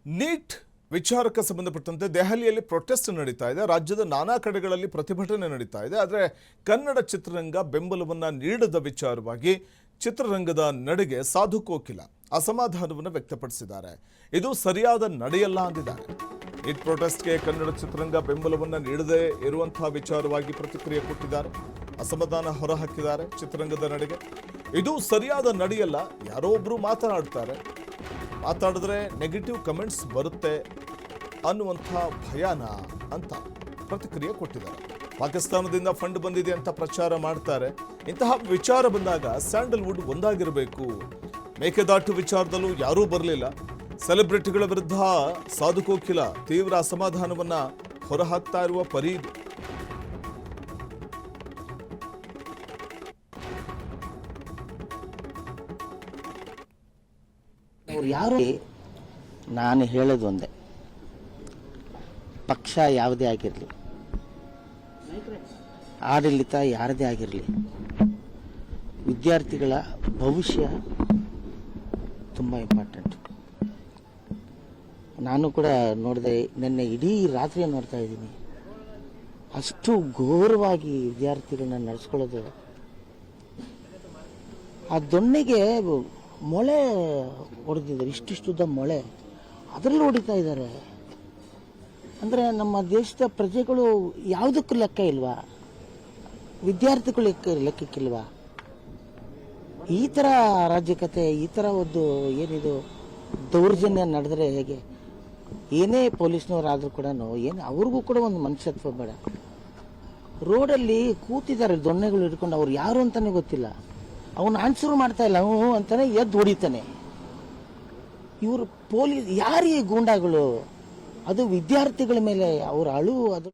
Neat ವಿಚಾರಕ್ಕೆ ಸಂಬಂಧಪಟ್ಟಂತೆ ದೆಹಲಿಯಲ್ಲಿ ಪ್ರೊಟೆಸ್ಟ್ ನಡೀತಾ ಇದೆ. ರಾಜ್ಯದ ನಾನಾ ಕಡೆಗಳಲ್ಲಿ ಪ್ರತಿಭಟನೆ ನಡೀತಾ ಇದೆ. ಆದರೆ ಕನ್ನಡ ಚಿತ್ರರಂಗ ಬೆಂಬಲವನ್ನು ನೀಡದ ವಿಚಾರವಾಗಿ ಚಿತ್ರರಂಗದ ನಡೆಗೆ ಸಾಧು ಕೋಕಿಲ ಅಸಮಾಧಾನವನ್ನು ವ್ಯಕ್ತಪಡಿಸಿದ್ದಾರೆ. ಇದು ಸರಿಯಾದ ನಡೆಯಲ್ಲ ಅಂದಿದ್ದಾರೆ. ನೀಟ್ ಪ್ರೊಟೆಸ್ಟ್ಗೆ ಕನ್ನಡ ಚಿತ್ರರಂಗ ಬೆಂಬಲವನ್ನು ನೀಡದೇ ಇರುವಂತಹ ವಿಚಾರವಾಗಿ ಪ್ರತಿಕ್ರಿಯೆ ಕೊಟ್ಟಿದ್ದಾರೆ. ಅಸಮಾಧಾನ ಹೊರಹಾಕಿದ್ದಾರೆ ಚಿತ್ರರಂಗದ ನಡೆಗೆ. ಇದು ಸರಿಯಾದ ನಡೆಯಲ್ಲ. ಯಾರೋ ಒಬ್ರು ಮಾತಾಡಿದ್ರೆ ನೆಗೆಟಿವ್ ಕಮೆಂಟ್ಸ್ ಬರುತ್ತೆ ಅನ್ನುವಂಥ ಭಯನ ಅಂತ ಪ್ರತಿಕ್ರಿಯೆ ಕೊಟ್ಟಿದ್ದಾರೆ. ಪಾಕಿಸ್ತಾನದಿಂದ ಫಂಡ್ ಬಂದಿದೆ ಅಂತ ಪ್ರಚಾರ ಮಾಡ್ತಾರೆ. ಇಂತಹ ವಿಚಾರ ಬಂದಾಗ ಸ್ಯಾಂಡಲ್ವುಡ್ ಒಂದಾಗಿರಬೇಕು. ಮೇಕೆದಾಟು ವಿಚಾರದಲ್ಲೂ ಯಾರೂ ಬರಲಿಲ್ಲ. ಸೆಲೆಬ್ರಿಟಿಗಳ ವಿರುದ್ಧ ಸಾಧು ಕೋಕಿಲ ತೀವ್ರ ಅಸಮಾಧಾನವನ್ನ ಹೊರಹಾಕ್ತಾ ಇರುವ ಪರಿ ಇದು. ಯಾರು ನಾನು ಹೇಳೋದು ಒಂದೇ, ಪಕ್ಷ ಯಾವುದೇ ಆಗಿರಲಿ, ಆಡಳಿತ ಯಾರದೇ ಆಗಿರಲಿ, ವಿದ್ಯಾರ್ಥಿಗಳ ಭವಿಷ್ಯ ತುಂಬ ಇಂಪಾರ್ಟೆಂಟ್. ನಾನು ಕೂಡ ನೋಡಿದೆ, ನಿನ್ನೆ ಇಡೀ ರಾತ್ರಿ ನೋಡ್ತಾ ಇದ್ದೀನಿ. ಅಷ್ಟು ಘೋರವಾಗಿ ವಿದ್ಯಾರ್ಥಿಗಳನ್ನ ನಡೆಸ್ಕೊಳ್ಳೋದು. ಆ ದೊಣ್ಣೆಗೆ ಮೊಳೆ ಹೊಡೆದಿದ್ದಾರೆ, ಇಷ್ಟಿಷ್ಟುದ್ದ ಮೊಳೆ, ಅದರಲ್ಲಿ ಹೊಡಿತಾ ಇದ್ದಾರೆ. ಅಂದರೆ ನಮ್ಮ ದೇಶದ ಪ್ರಜೆಗಳು ಯಾವುದಕ್ಕೂ ಲೆಕ್ಕ ಇಲ್ವಾ? ವಿದ್ಯಾರ್ಥಿಗಳು ಲೆಕ್ಕಕ್ಕಿಲ್ವಾ? ಈ ಥರ ಅರಾಜಕತೆ, ಈ ಥರ ಒಂದು ಏನಿದು ದೌರ್ಜನ್ಯ ನಡೆದರೆ ಹೇಗೆ? ಏನೇ ಪೊಲೀಸ್ನವರಾದರೂ ಕೂಡ ಏನು ಅವ್ರಿಗೂ ಕೂಡ ಒಂದು ಮನುಷ್ಯತ್ವ ಬೇಡ. ರೋಡಲ್ಲಿ ಕೂತಿದ್ದಾರೆ ದೊಣ್ಣೆಗಳು ಹಿಡ್ಕೊಂಡು, ಅವ್ರು ಯಾರು ಅಂತಾನೆ ಗೊತ್ತಿಲ್ಲ. ಅವನು ಆನ್ಸರ್ ಮಾಡ್ತಾ ಇಲ್ಲ, ಅವನು ಅಂತಾನೆ ಎದ್ದು ಹೊಡಿತಾನೆ. ಇವರು ಪೊಲೀಸ್ ಯಾರೀ ಗೂಂಡಾಗಳು? ಅದು ವಿದ್ಯಾರ್ಥಿಗಳ ಮೇಲೆ ಅವ್ರ ಅಳು ಅದು